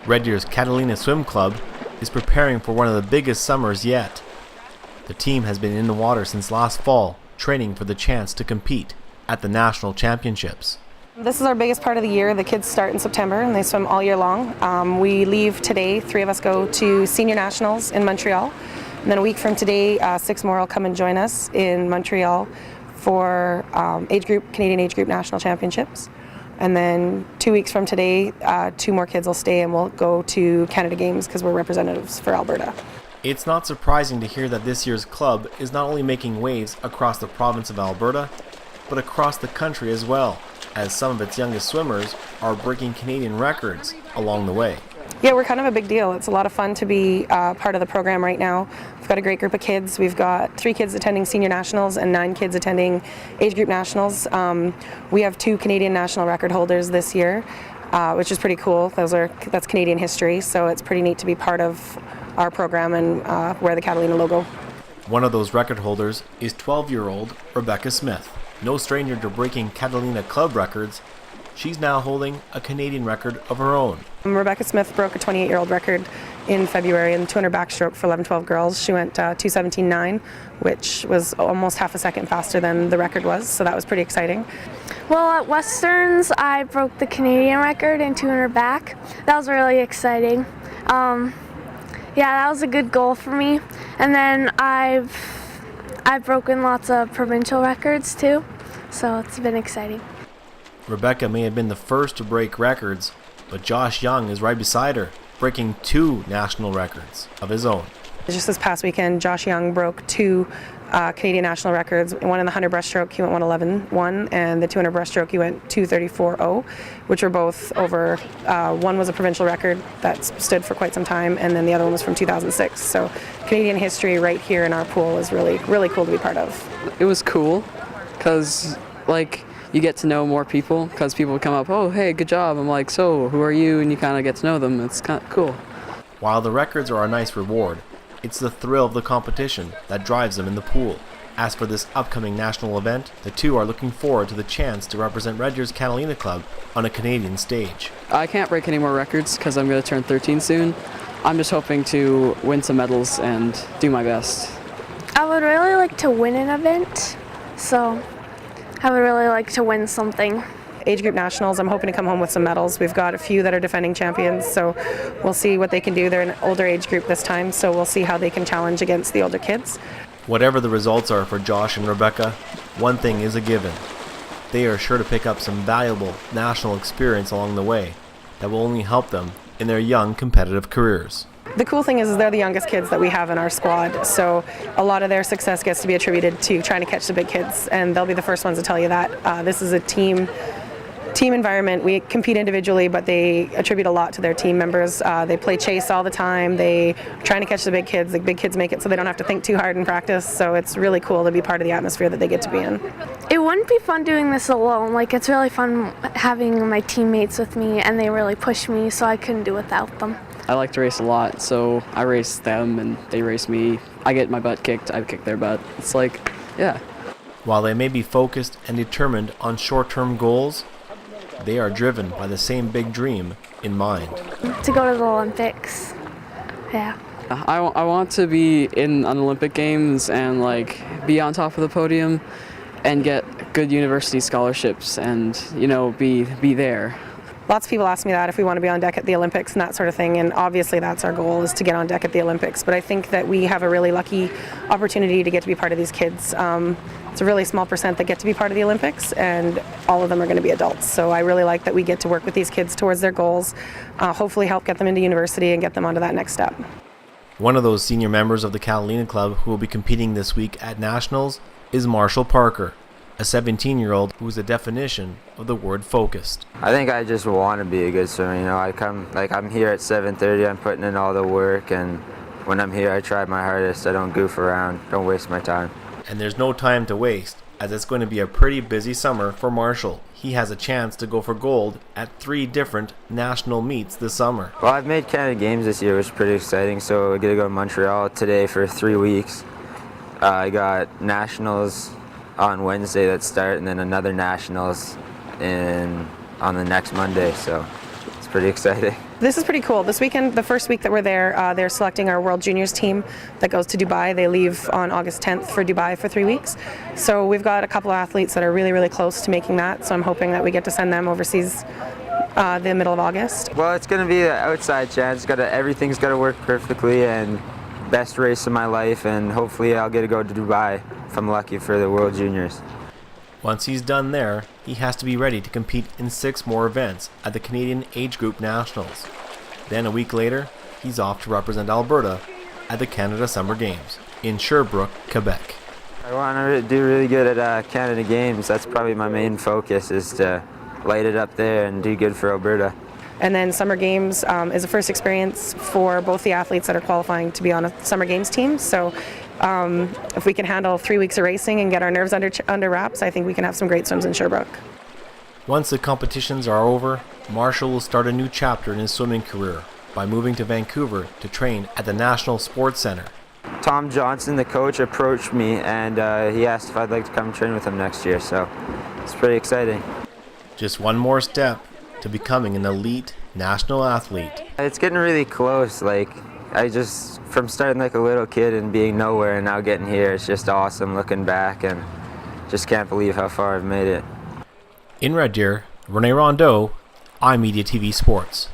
Red Deer's Catalina Swim Club is preparing for one of the biggest summers yet. The team has been in the water since last fall, training for the chance to compete at the national championships. This is our biggest part of the year. The kids start in September and they swim all year long. We leave today. 3 of us go to senior nationals in Montreal. And then a week from today, 6 more will come and join us in Montreal for Canadian age group national championships. And then 2 weeks from today, 2 more kids will stay and we'll go to Canada Games because we're representatives for Alberta. It's not surprising to hear that this year's club is not only making waves across the province of Alberta, but across the country as well, as some of its youngest swimmers are breaking Canadian records along the way. Yeah, we're kind of a big deal. It's a lot of fun to be part of the program right now. We've got a great group of kids. We've got 3 kids attending senior nationals and 9 kids attending age group nationals. We have 2 Canadian national record holders this year, which is pretty cool. That's Canadian history, so it's pretty neat to be part of our program and wear the Catalina logo. One of those record holders is 12-year-old Rebecca Smith. No stranger to breaking Catalina club records, she's now holding a Canadian record of her own. Rebecca Smith broke a 28-year-old record in February in the 200 backstroke for 11-12 girls. She went 2:17.9, which was almost half a second faster than the record was, so that was pretty exciting. Well, at Westerns, I broke the Canadian record in 200 back. That was really exciting. Yeah, that was a good goal for me. And then I've broken lots of provincial records too, so it's been exciting. Rebecca may have been the first to break records, but Josh Young is right beside her, breaking 2 national records of his own. Just this past weekend, Josh Young broke 2 Canadian national records. One in the 100 breaststroke, he went 1:11.1, and the 200 breaststroke, he went 2:34.0, which were both over. One was a provincial record that stood for quite some time, and then the other one was from 2006. So Canadian history right here in our pool is really, really cool to be part of. It was cool because, you get to know more people because people would come up, oh, hey, good job. I'm like, so who are you? And you kind of get to know them. It's kind of cool. While the records are a nice reward, it's the thrill of the competition that drives them in the pool. As for this upcoming national event, the 2 are looking forward to the chance to represent Red Deer's Catalina Club on a Canadian stage. I can't break any more records because I'm going to turn 13 soon. I'm just hoping to win some medals and do my best. I would really like to win an event, so I would really like to win something. Age group nationals, I'm hoping to come home with some medals. We've got a few that are defending champions, so we'll see what they can do. They're an older age group this time, so we'll see how they can challenge against the older kids. Whatever the results are for Josh and Rebecca, one thing is a given. They are sure to pick up some valuable national experience along the way that will only help them in their young competitive careers. The cool thing is they're the youngest kids that we have in our squad, so a lot of their success gets to be attributed to trying to catch the big kids, and they'll be the first ones to tell you that. This is a team environment. We compete individually, but they attribute a lot to their team members. They play chase all the time. They trying to catch the big kids. The big kids make it so they don't have to think too hard in practice, so it's really cool to be part of the atmosphere that they get to be in. It wouldn't be fun doing this alone. It's really fun having my teammates with me, and they really push me, so I couldn't do without them. I like to race a lot, so I race them and they race me. I get my butt kicked, I kick their butt. It's yeah. While they may be focused and determined on short-term goals, they are driven by the same big dream in mind. To go to the Olympics, yeah. I want to be in an Olympic Games and be on top of the podium and get good university scholarships and be there. Lots of people ask me that if we want to be on deck at the Olympics and that sort of thing, and obviously that's our goal, is to get on deck at the Olympics. But I think that we have a really lucky opportunity to get to be part of these kids. It's a really small percent that get to be part of the Olympics, and all of them are going to be adults. So I really like that we get to work with these kids towards their goals, hopefully help get them into university and get them onto that next step. One of those senior members of the Catalina Club who will be competing this week at Nationals is Marshall Parker, a 17-year-old who is the definition of the word focused. I think I just want to be a good swimmer. I'm here at 7:30, I'm putting in all the work, and when I'm here I try my hardest. I don't goof around, don't waste my time. And there's no time to waste, as it's going to be a pretty busy summer for Marshall. He has a chance to go for gold at 3 different national meets this summer. Well, I've made Canada Games this year, which is pretty exciting, so I get to go to Montreal today for 3 weeks. I got nationals on Wednesday that start, and then another nationals on the next Monday, so it's pretty exciting. This is pretty cool. This weekend, the first week that we're there, they're selecting our World Juniors team that goes to Dubai. They leave on August 10th for Dubai for 3 weeks. So we've got a couple of athletes that are really, really close to making that. So I'm hoping that we get to send them overseas the middle of August. Well, it's going to be an outside chance. Everything's got to work perfectly, and best race of my life, and hopefully I'll get to go to Dubai if I'm lucky for the World Juniors. Once he's done there, he has to be ready to compete in 6 more events at the Canadian Age Group Nationals. Then a week later, he's off to represent Alberta at the Canada Summer Games in Sherbrooke, Quebec. I want to do really good at Canada Games. That's probably my main focus, is to light it up there and do good for Alberta. And then Summer Games is a first experience for both the athletes that are qualifying to be on a Summer Games team. So if we can handle 3 weeks of racing and get our nerves under wraps, I think we can have some great swims in Sherbrooke. Once the competitions are over, Marshall will start a new chapter in his swimming career by moving to Vancouver to train at the National Sports Centre. Tom Johnson, the coach, approached me, and he asked if I'd like to come train with him next year, so it's pretty exciting. Just one more step to becoming an elite national athlete. It's getting really close. From starting like a little kid and being nowhere and now getting here, it's just awesome looking back, and just can't believe how far I've made it. In Red Deer, Rene Rondeau, iMediatv Sports.